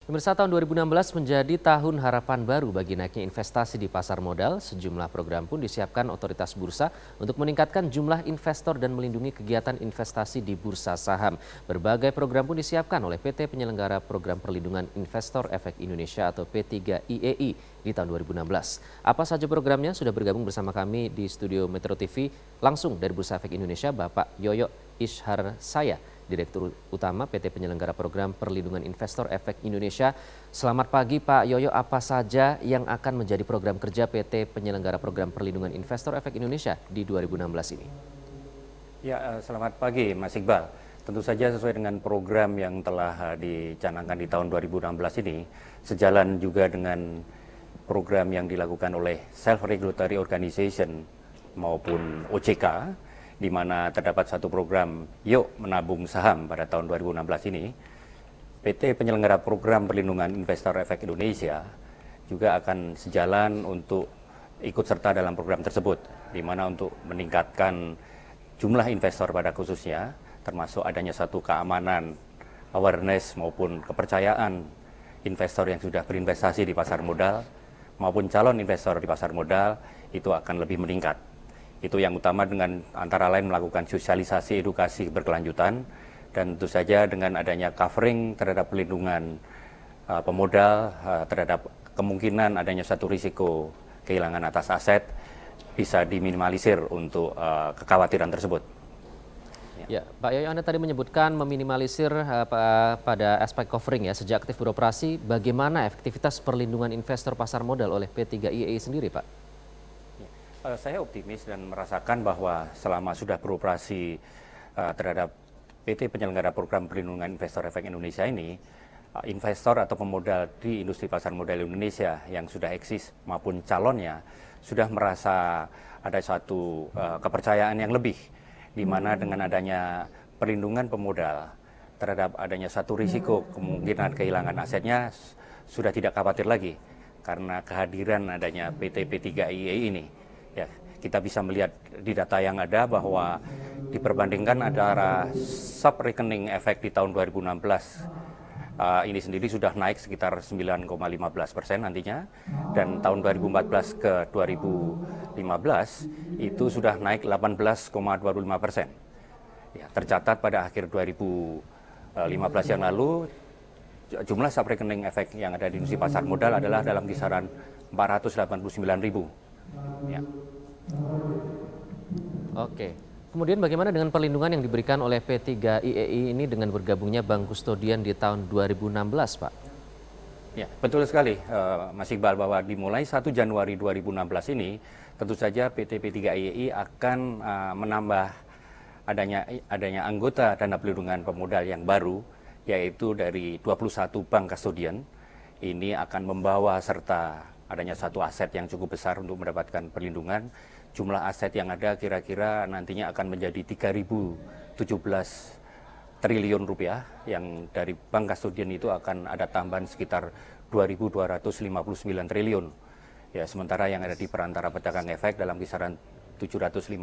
Pemirsa, tahun 2016 menjadi tahun harapan baru bagi naiknya investasi di pasar modal. Sejumlah program pun disiapkan otoritas bursa untuk meningkatkan jumlah investor dan melindungi kegiatan investasi di bursa saham. Berbagai program pun disiapkan oleh PT Penyelenggara Program Perlindungan Investor Efek Indonesia atau P3IEI di tahun 2016. Apa saja programnya? Sudah bergabung bersama kami di studio Metro TV langsung dari Bursa Efek Indonesia, Bapak Yoyo Ishar Saya, Direktur Utama PT Penyelenggara Program Perlindungan Investor Efek Indonesia. Selamat pagi Pak Yoyo, apa saja yang akan menjadi program kerja PT Penyelenggara Program Perlindungan Investor Efek Indonesia di 2016 ini? Ya, selamat pagi Mas Iqbal. Tentu saja sesuai dengan program yang telah dicanangkan di tahun 2016 ini, sejalan juga dengan program yang dilakukan oleh Self-Regulatory Organization maupun OJK, di mana terdapat satu program Yuk Menabung Saham pada tahun 2016 ini. PT Penyelenggara Program Perlindungan Investor Efek Indonesia juga akan sejalan untuk ikut serta dalam program tersebut, di mana untuk meningkatkan jumlah investor pada khususnya, termasuk adanya satu keamanan, awareness maupun kepercayaan investor yang sudah berinvestasi di pasar modal maupun calon investor di pasar modal itu akan lebih meningkat. Itu yang utama dengan antara lain melakukan sosialisasi edukasi berkelanjutan, dan tentu saja dengan adanya covering terhadap pelindungan pemodal terhadap kemungkinan adanya satu risiko kehilangan atas aset bisa diminimalisir untuk kekhawatiran tersebut. Ya, Pak Yoyo, Anda tadi menyebutkan meminimalisir pada aspek covering ya. Sejak aktif beroperasi, bagaimana efektivitas perlindungan investor pasar modal oleh P3IEI sendiri, Pak? Saya optimis dan merasakan bahwa selama sudah beroperasi terhadap PT Penyelenggara Program Perlindungan Investor Efek Indonesia ini, investor atau pemodal di industri pasar modal Indonesia yang sudah eksis maupun calonnya sudah merasa ada suatu kepercayaan yang lebih, di mana dengan adanya perlindungan pemodal terhadap adanya satu risiko kemungkinan kehilangan asetnya sudah tidak khawatir lagi karena kehadiran adanya PT P3IEI ini. Ya, kita bisa melihat di data yang ada bahwa diperbandingkan antara sub-rekening efek di tahun 2016 ini sendiri sudah naik sekitar 9,15% nantinya, dan tahun 2014 ke 2015 itu sudah naik 18,25%. Ya, tercatat pada akhir 2015 yang lalu jumlah sub-rekening efek yang ada di industri pasar modal adalah dalam kisaran 489.000. Ya. Oke. Kemudian bagaimana dengan perlindungan yang diberikan oleh P3IEI ini dengan bergabungnya Bank Kustodian di tahun 2016, Pak? Ya, betul sekali Mas Iqbal, bahwa dimulai 1 Januari 2016 ini tentu saja PT P3IEI akan menambah adanya anggota dana pelindungan pemodal yang baru, yaitu dari 21 bank kustodian. Ini akan membawa serta adanya satu aset yang cukup besar untuk mendapatkan perlindungan. Jumlah aset yang ada kira-kira nantinya akan menjadi 3.017 triliun rupiah, yang dari bank kustodian itu akan ada tambahan sekitar 2.259 triliun. Ya, sementara yang ada di perantara pedagang efek dalam kisaran 757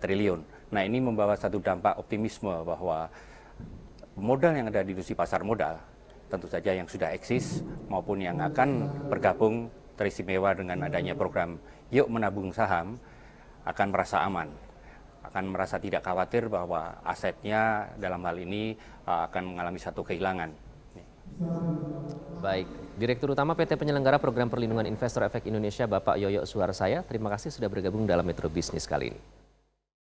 triliun. Nah, ini membawa satu dampak optimisme bahwa modal yang ada di industri pasar modal, tentu saja yang sudah eksis maupun yang akan bergabung teristimewa dengan adanya program Yuk Menabung Saham akan merasa aman, akan merasa tidak khawatir bahwa asetnya dalam hal ini akan mengalami satu kehilangan. Baik, Direktur Utama PT Penyelenggara Program Perlindungan Investor Efek Indonesia, Bapak Yoyo Ishar Saya, terima kasih sudah bergabung dalam Metro Bisnis kali ini.